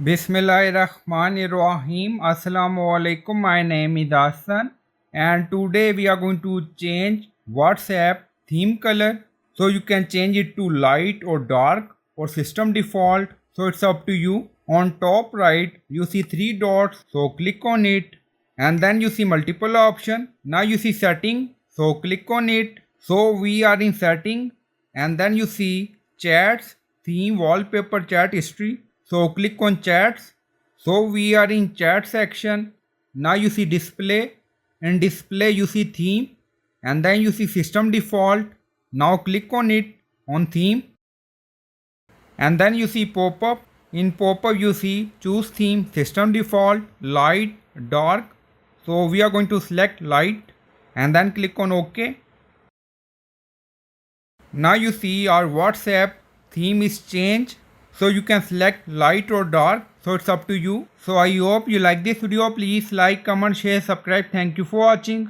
Bismillahirrahmanirrahim. Assalamu alaikum. My name is Hassan, and today we are going to change WhatsApp theme color. So you can change it to light or dark or system default. So it's up to you. On top right, you see three dots. So click on it, and then you see multiple option. Now you see setting. So click on it. So we are in setting, and then you see chats, theme, wallpaper, chat history. So click on chats. So we are in chat section. Now you see display. In display you see theme, and then you see system default. Now click on it on theme, and then you see pop-up. In pop-up you see choose theme, system default, light, dark. So we are going to select light and then click on OK. Now you see our WhatsApp theme is changed. So you can select light or dark. So it's up to you. So I hope you like this video. Please like, comment, share, subscribe. Thank you for watching.